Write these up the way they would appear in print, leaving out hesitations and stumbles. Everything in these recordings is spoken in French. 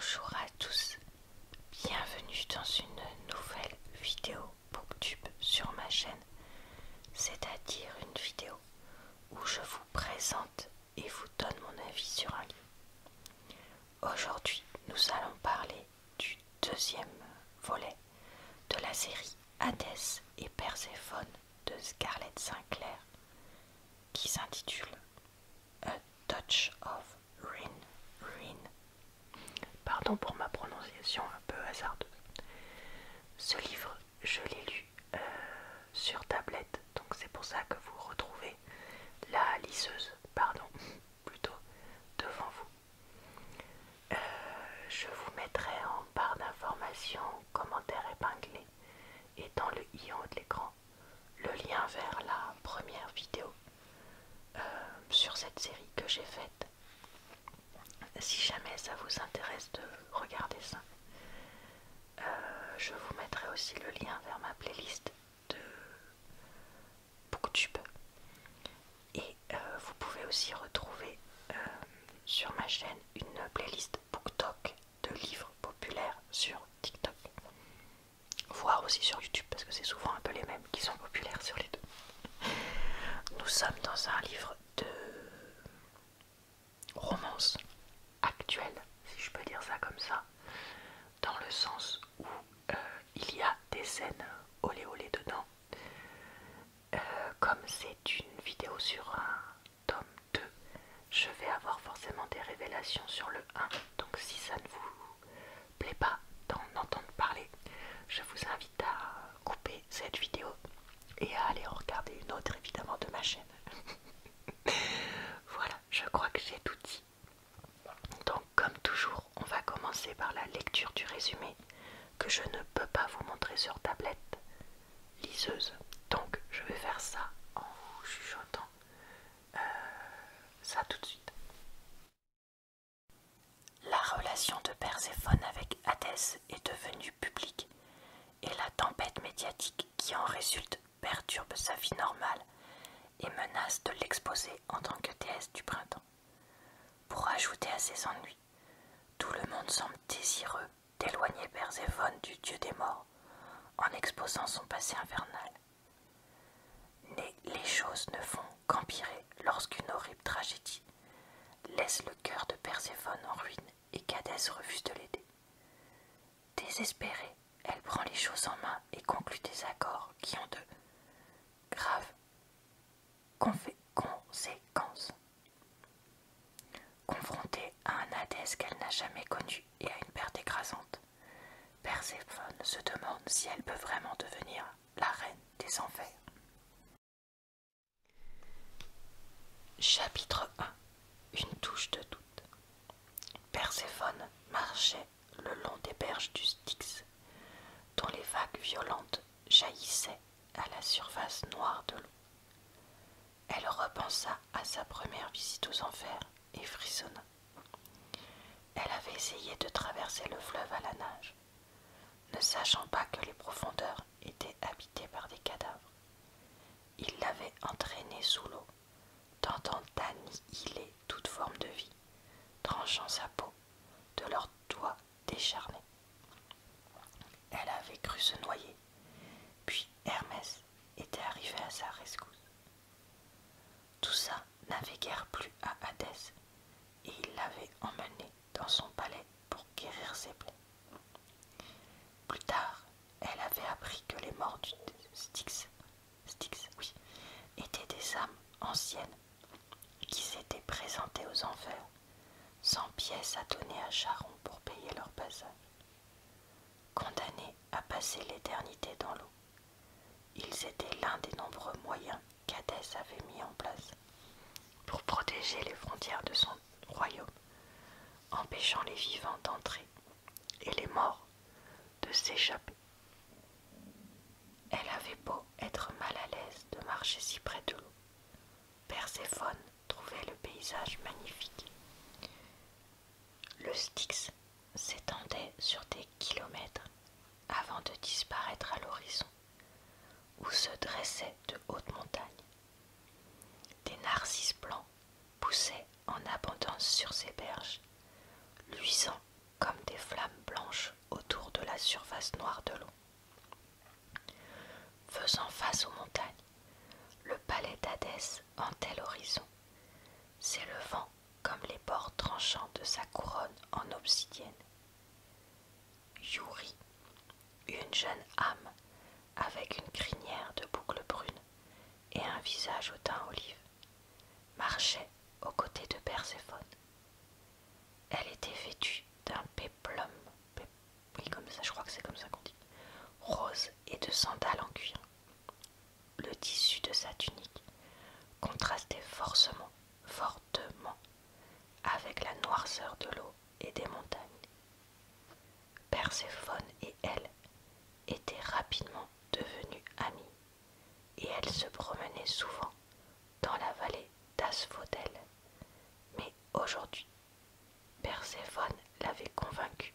Bonjour à tous, bienvenue dans une nouvelle vidéo Booktube sur ma chaîne, c'est-à-dire une vidéo où je vous présente et vous donne mon avis sur un livre. Aujourd'hui, nous allons parler du deuxième volet de la série Hadès et Perséphone de Scarlett Sinclair qui s'intitule A Touch of Rin. Pardon pour ma prononciation un peu hasardeuse. Ce livre, je l'ai lu sur tablette, donc c'est pour ça que vous retrouvez la liseuse, plutôt devant vous. Je vous mettrai en barre d'informations, commentaires épinglés et dans le i en haut de l'écran le lien vers la première vidéo sur cette série que j'ai faite. Si jamais ça vous intéresse de regarder ça, je vous mettrai aussi le lien vers ma playlist de Booktube. Et vous pouvez aussi retrouver sur ma chaîne une playlist BookTok de livres populaires sur TikTok. Voire aussi sur YouTube parce que c'est souvent un peu les mêmes qui sont populaires sur les deux. Nous sommes dans un livre de romance actuelle, si je peux dire ça comme ça, dans le sens où il y a des scènes olé olé dedans. Comme c'est une vidéo sur un tome 2, je vais avoir forcément des révélations sur le 1, donc si ça ne vous plaît pas d'en entendre parler, je vous invite à couper cette vidéo et à aller en regarder une autre évidemment de ma chaîne. Voilà, je crois que j'ai tout dit. Donc comme toujours, on va commencer par la lecture du résumé que je ne peux pas vous montrer sur tablette liseuse. Donc je vais faire ça en vous chuchotant ça tout de suite. La relation de Perséphone avec Hadès est devenue publique et la tempête médiatique qui en résulte perturbe sa vie normale et menace de l'exposer en tant que déesse du printemps. Pour ajouter à ses ennuis, tout le monde semble désireux d'éloigner Perséphone du dieu des morts en exposant son passé infernal. Mais les choses ne font qu'empirer lorsqu'une horrible tragédie laisse le cœur de Perséphone en ruine et qu'Hadès refuse de l'aider. Désespérée, elle prend les choses en main et conclut des accords qui ont de graves conséquences. Confrontée à un Hadès qu'elle n'a jamais connu et à une perte écrasante, Perséphone se demande si elle peut vraiment devenir la reine des enfers. Chapitre 1. Une touche de doute. Perséphone marchait le long des berges du Styx, dont les vagues violentes jaillissaient à la surface noire de l'eau. Elle repensa à sa première visite aux enfers et frissonna. Elle avait essayé de traverser le fleuve à la nage, ne sachant pas que les profondeurs étaient habitées par des cadavres. Il l'avait entraînée sous l'eau, tentant d'annihiler toute forme de vie, tranchant sa peau de leurs doigts décharnés. Elle avait cru se noyer, puis Hermès était arrivé à sa rescousse. Tout ça n'avait guère plu à Hadès, et il l'avait emmenée dans son palais pour guérir ses plaies. Plus tard, elle avait appris que les morts du Styx, étaient des âmes anciennes qui s'étaient présentées aux enfers, sans pièces à donner à Charon pour payer leur passage. Condamnés à passer l'éternité dans l'eau, ils étaient l'un des nombreux moyens qu'Hadès avait mis en place pour protéger les frontières de son royaume, empêchant les vivants d'entrer et les morts de s'échapper. Elle avait beau être mal à l'aise de marcher si près de l'eau, Perséphone trouvait le paysage magnifique. Le Styx s'étendait sur des kilomètres avant de disparaître à l'horizon, où se dressaient de hautes montagnes. Des narcisses blancs poussaient en abondance sur ces berges, luisants comme des des montagnes. Perséphone et elle étaient rapidement devenues amies et elles se promenaient souvent dans la vallée d'Asphodèle. Mais aujourd'hui, Perséphone l'avait convaincue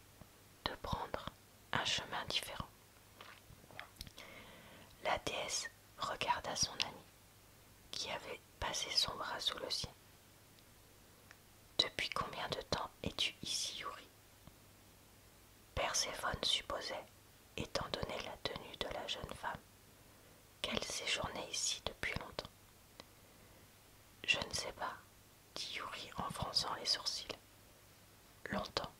de prendre un chemin différent. La déesse regarda son ami, qui avait passé son bras sous le sien. Depuis combien de temps es-tu ici, Youri? Perséphone supposait, étant donné la tenue de la jeune femme, qu'elle séjournait ici depuis longtemps. Je ne sais pas, dit Youri en fronçant les sourcils. Longtemps.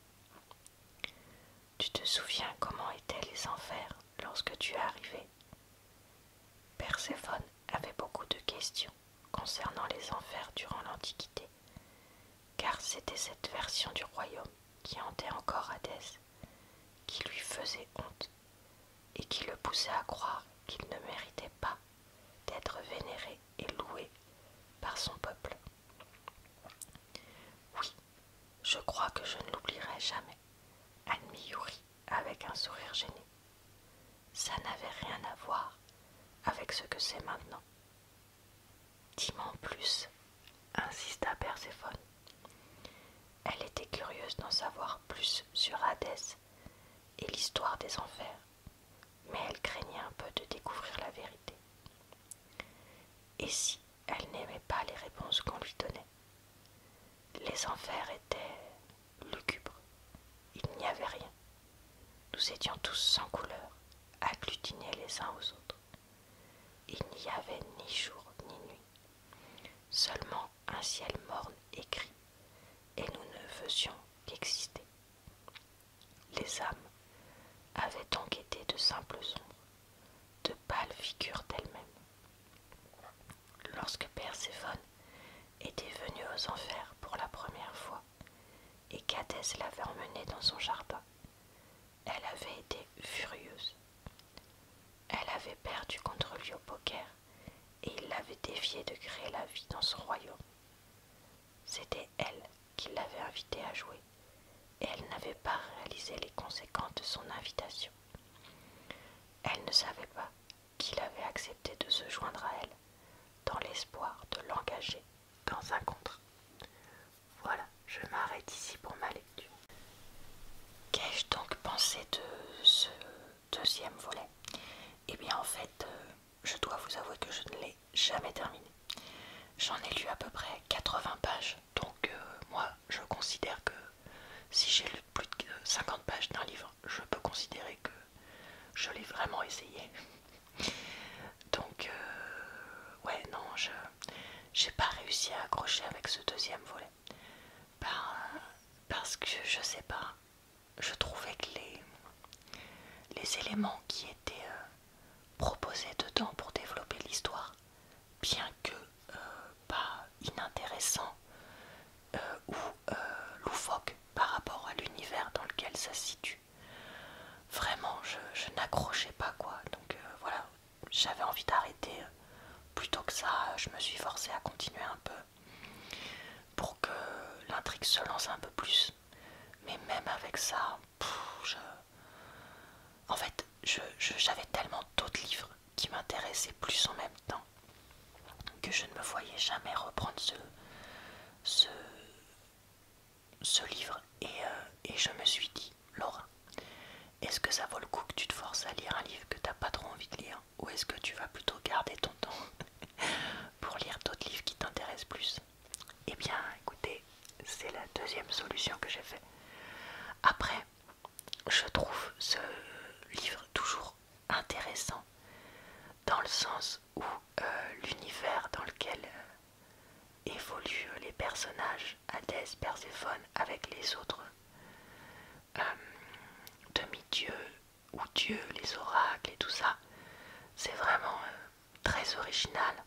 Tu te souviens comment étaient les enfers lorsque tu es arrivé? Perséphone avait beaucoup de questions concernant les enfers durant l'Antiquité, car c'était cette version du royaume qui hantait encore Hadès, qui lui faisait honte et qui le poussait à croire qu'il ne méritait pas d'être vénéré et loué par son peuple. Oui, je crois que je ne l'oublierai jamais, admit Youri avec un sourire gêné. Ça n'avait rien à voir avec ce que c'est maintenant. Dis-moi en plus, insista Perséphone. Elle était curieuse d'en savoir plus sur Hadès et l'histoire des enfers, mais elle craignait un peu de découvrir la vérité. Et si elle n'aimait pas les réponses qu'on lui donnait? Les enfers étaient lugubres. Il n'y avait rien. Nous étions tous sans couleur, agglutinés les uns aux autres. Il n'y avait ni jour ni nuit, seulement un ciel morne et gris, et nous ne faisions qu'exister. Les âmes avaient donc été de simples ombres, de pâles figures d'elles-mêmes. Lorsque Perséphone était venue aux enfers pour la première fois et qu'Hadès l'avait emmenée dans son jardin, elle avait été furieuse. Elle avait perdu contre lui au poker et il l'avait défiée de créer la vie dans son royaume. C'était elle qui l'avait invitée à jouer et elle n'avait pas réalisé les conséquences de son invitation. Elle ne savait pas qu'il avait accepté de se joindre à elle dans l'espoir de l'engager dans un contrat. Voilà, je m'arrête ici pour ma lecture. Qu'ai-je donc pensé de ce deuxième volet? Eh bien en fait, je dois vous avouer que je ne l'ai jamais terminé. J'en ai lu à peu près 80 pages, donc moi je considère que si j'ai lu plus de 50 pages d'un livre, je peux considérer que je l'ai vraiment essayé. Donc ouais non, j'ai pas réussi à accrocher avec ce deuxième volet. Parce que je sais pas, je trouvais que les éléments qui étaient proposés dedans pour développer l'histoire, bien que pas inintéressants ou loufoques par rapport à l'univers dans lequel ça se situe, vraiment je n'accrochais pas quoi. Donc voilà, j'avais envie d'arrêter. Plutôt que ça, je me suis forcée à continuer un peu pour que l'intrigue se lance un peu plus. Mais même avec ça, en fait, j'avais tellement d'autres livres qui m'intéressaient plus en même temps que je ne me voyais jamais reprendre ce livre. Et je me suis dit, Laura, est-ce que ça vaut le coup que tu te forces à lire un livre que tu n'as pas trop envie de lire, ou est-ce que tu vas plutôt garder ton temps pour lire d'autres livres qui t'intéressent plus? Eh bien, écoutez, c'est la deuxième solution que j'ai faite. Après, je trouve ce livre toujours intéressant dans le sens où l'univers dans lequel évoluent les personnages, Hadès, Perséphone, avec les autres demi-dieux ou dieux, les oracles et tout ça, c'est vraiment très original.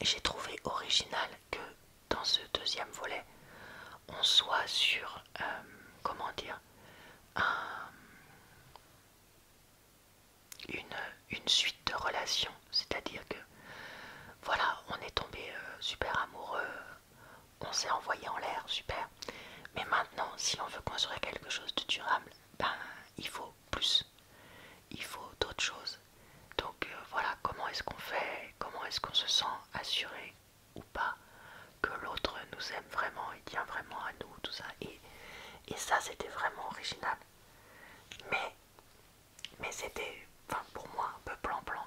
J'ai trouvé original que dans ce deuxième volet, on soit sur, comment dire, une suite de relations. C'est-à-dire que, voilà, on est tombé super amoureux on s'est envoyé en l'air, super. Mais maintenant, si on veut construire quelque chose de durable, ben il faut plus, il faut d'autres choses. Donc voilà, comment est-ce qu'on fait, comment est-ce qu'on se sent assuré ou pas que l'autre nous aime vraiment et tient vraiment à nous, tout ça. Et ça, c'était vraiment original. Mais, mais c'était, enfin, pour moi, un peu plan-plan.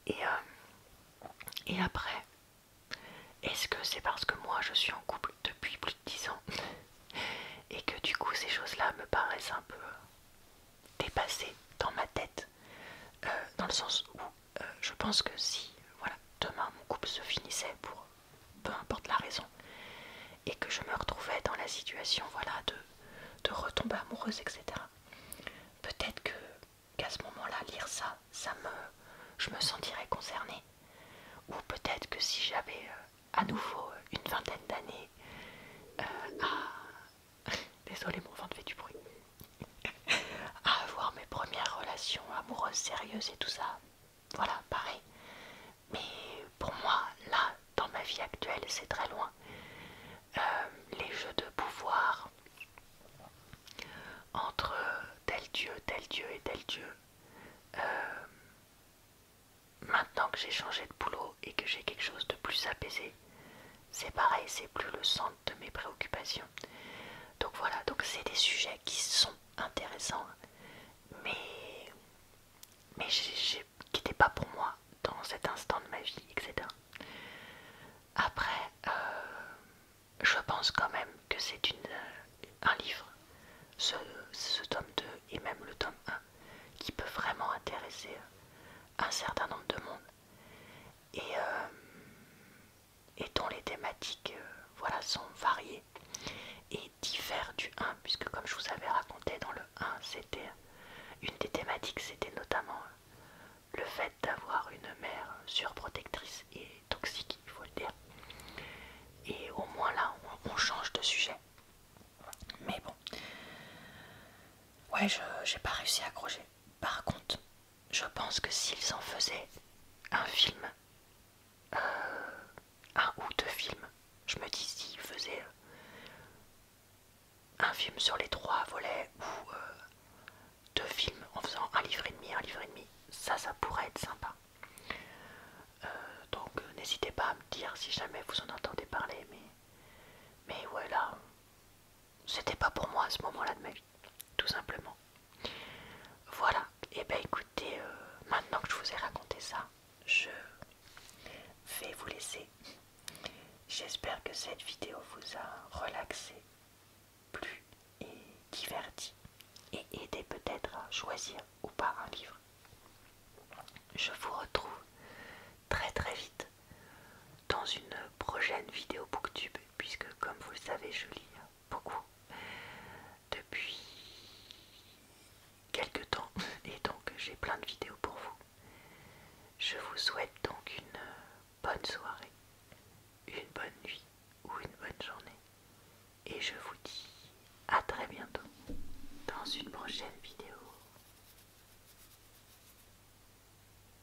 Et après, est-ce que c'est parce que moi, je suis en couple depuis plus de 10 ans et que du coup, ces choses-là me paraissent un peu dépassées dans ma tête, dans le sens où je pense que si, voilà, demain mon couple se finissait pour peu importe la raison, et que je me retrouvais dans la situation, voilà, de retomber amoureuse, etc. Peut-être que qu'à ce moment-là, lire ça, je me sentirais concernée. Ou peut-être que si j'avais à nouveau une vingtaine d'années, désolé, mon ventre fait du bruit, à avoir mes premières relations amoureuses sérieuses et tout ça, voilà, pareil. Mais pour moi, là, dans ma vie actuelle, c'est très loin. Les jeux de pouvoir entre tel dieu et tel dieu. Maintenant que j'ai changé de boulot et que j'ai quelque chose de plus apaisé, c'est pareil, c'est plus le centre de mes préoccupations. Donc voilà, donc c'est des sujets qui sont intéressants, mais, qui n'étaient pas pour moi dans cet instant de ma vie, etc. Après, je pense quand même que c'est un livre, ce tome 2 et même le tome 1, qui peut vraiment intéresser un certain nombre de monde et dont les thématiques voilà, sont variées et diffèrent du 1, puisque comme je vous avais raconté dans le 1, c'était une des thématiques, c'était notamment le fait d'avoir une mère surprotectrice et toxique, il faut le dire. Et au moins là, on change de sujet. Mais bon, ouais, j'ai pas réussi à accrocher. Par contre, je pense que s'ils en faisaient un film, un ou deux films, je me dis s'ils faisaient un film sur les 3 volets ou 2 films en faisant un livre et demi, ça pourrait être sympa. Donc n'hésitez pas à me dire si jamais vous en entendez parler, mais ouais là, c'était pas pour moi à ce moment-là de ma vie, tout simplement. Voilà, et ben écoutez, maintenant que je vous ai raconté ça, je vais vous laisser. J'espère que cette vidéo vous a relaxé, plu et diverti, et aidé peut-être à choisir ou pas un livre. Je vous retrouve très très vite dans une prochaine vidéo booktube, puisque comme vous le savez, je lis beaucoup depuis quelques temps et donc j'ai plein de vidéos pour vous. Je vous souhaite donc une bonne soirée, une bonne nuit ou une bonne journée et je vous